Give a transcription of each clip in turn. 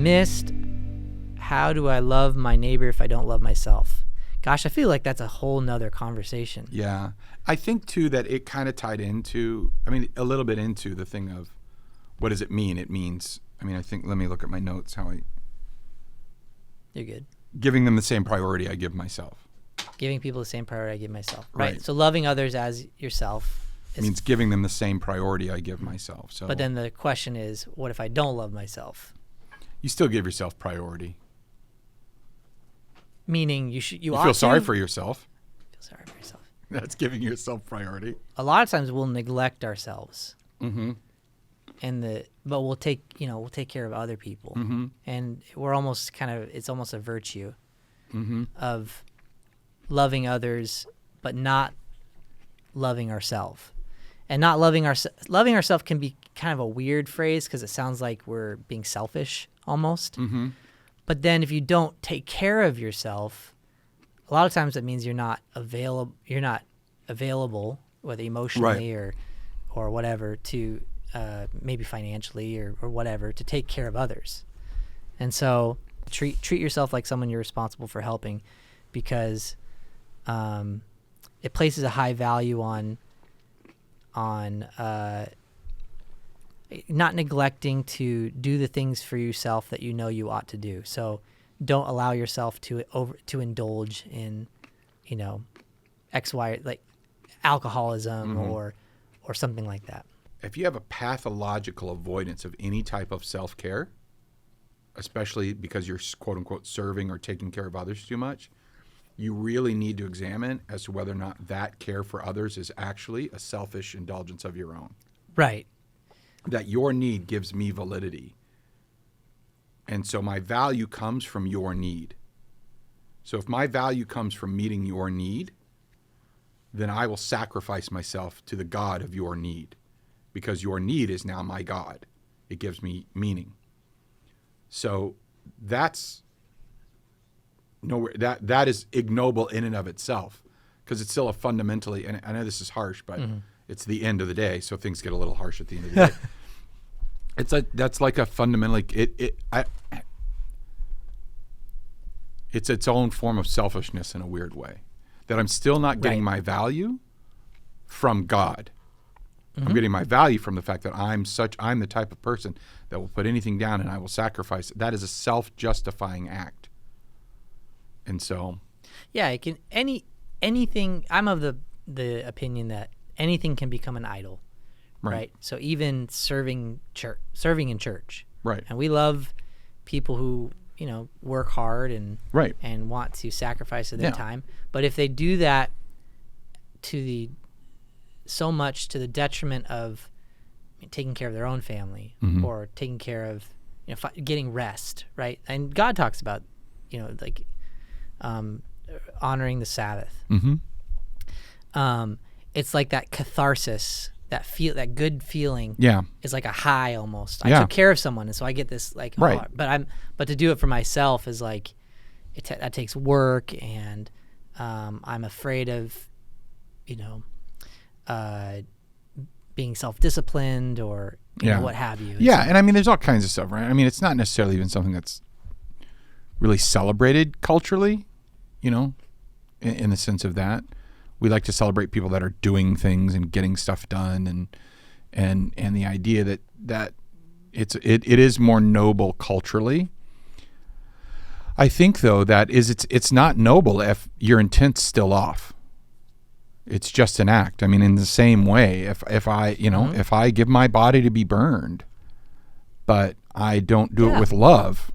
missed how do I love my neighbor if I don't love myself? Gosh, I feel like that's a whole nother conversation. Yeah. I think, too, that it kind of tied into, a little bit into the thing of what does it mean? It means, I think, let me look at my notes, You're good. Giving them the same priority I give myself. Giving people the same priority I give myself. Right. So loving others as yourself. Means giving them the same priority I give myself. So, but then the question is, what if I don't love myself? You still give yourself priority. Meaning you feel sorry for yourself. Feel sorry for yourself. That's giving yourself priority. A lot of times we'll neglect ourselves. Mm-hmm. But we'll take care of other people. Mm-hmm. And we're almost it's almost a virtue mm-hmm. of loving others, but not loving ourselves. And not loving ourselves can be kind of a weird phrase because it sounds like we're being selfish almost. Mm-hmm. But then if you don't take care of yourself, a lot of times that means you're not available, whether emotionally or whatever, to maybe financially or whatever, to take care of others. And so treat yourself like someone you're responsible for helping, because it places a high value on not neglecting to do the things for yourself that you know you ought to do. So don't allow yourself to indulge in, X, Y, like alcoholism mm-hmm. or something like that. If you have a pathological avoidance of any type of self-care, especially because you're quote unquote serving or taking care of others too much, you really need to examine as to whether or not that care for others is actually a selfish indulgence of your own. Right. That your need gives me validity. And so my value comes from your need. So if my value comes from meeting your need, then I will sacrifice myself to the God of your need, because your need is now my God. It gives me meaning. So that's nowhere, that is ignoble in and of itself, because it's still a fundamentally, and I know this is harsh, but mm-hmm. it's the end of the day, so things get a little harsh at the end of the day. That's like a fundamentally, it's its own form of selfishness in a weird way, that I'm still not getting my value from God. Mm-hmm. I'm getting my value from the fact that I'm the type of person that will put anything down and I will sacrifice. That is a self-justifying act. And so, yeah, it can anything. I'm of the opinion that anything can become an idol. Right. So even serving in church. Right. And we love people who, work hard and want to sacrifice of their time. But if they do that so much to the detriment of taking care of their own family, mm-hmm. or taking care of, getting rest, right? And God talks about, honoring the Sabbath. Mm-hmm. It's like that catharsis. That good feeling is like a high almost. I took care of someone, and so I get this but to do it for myself is like that takes work, and I'm afraid of being self-disciplined or what have you. And there's all kinds of stuff, right? It's not necessarily even something that's really celebrated culturally, in the sense of that. We like to celebrate people that are doing things and getting stuff done, and the idea that it is more noble culturally. I think though that it's not noble if your intent's still off. It's just an act. In the same way, if I mm-hmm. if I give my body to be burned, but I don't do it with love,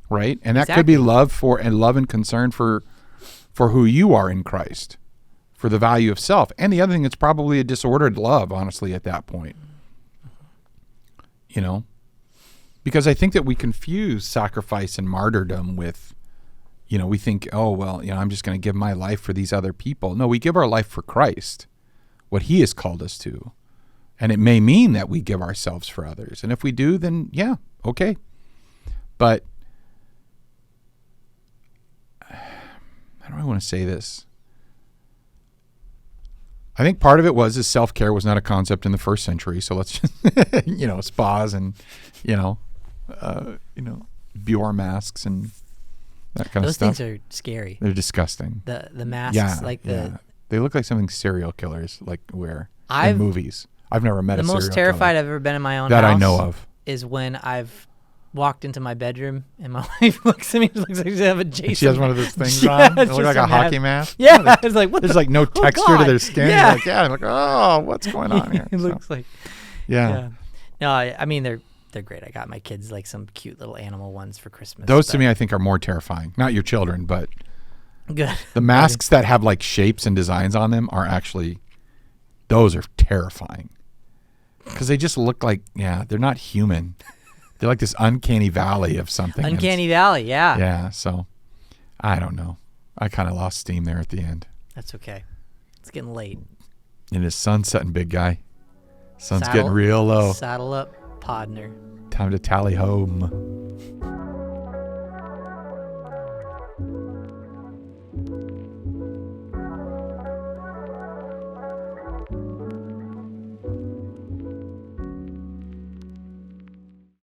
right, and that could be love and concern for who you are in Christ, for the value of self. And the other thing, it's probably a disordered love, honestly, at that point. Because I think that we confuse sacrifice and martyrdom with, we think, I'm just going to give my life for these other people. No, we give our life for Christ, what he has called us to. And it may mean that we give ourselves for others. And if we do, then okay. But how do I want to say this? I think part of it was self-care was not a concept in the first century. So let's just, spas and, Bjor masks and that kind of Those stuff. things are scary. They're disgusting. The masks, Yeah, like the yeah. They look like something serial killers like wear in I've movies. I've never met the a serial most terrified killer I've ever been in my own that house I know of. is when I've walked into my bedroom and my wife looks at me. She looks like she have a Jason. And she has one of those things Yeah, on. They it's look just like a a hockey mask. Yeah, it's like what There's the, like no oh, texture to God. their skin. Yeah, You're like, yeah. I'm like, oh, what's going on here? it So, looks like. yeah. Yeah. No, I mean they're great. I got my kids like some cute little animal ones for Christmas. Those to but- me, I think, are more terrifying. Not your children, but Good. the masks that have like shapes and designs on them are actually, those are terrifying. Because they just look like, they're not human. They're like this uncanny valley of something. Uncanny Valley, yeah. Yeah, so I don't know. I kind of lost steam there at the end. That's okay. It's getting late. And it's sunsetting, big guy. Sun's Saddle- getting real low. Saddle up, Podner. Time to tally home.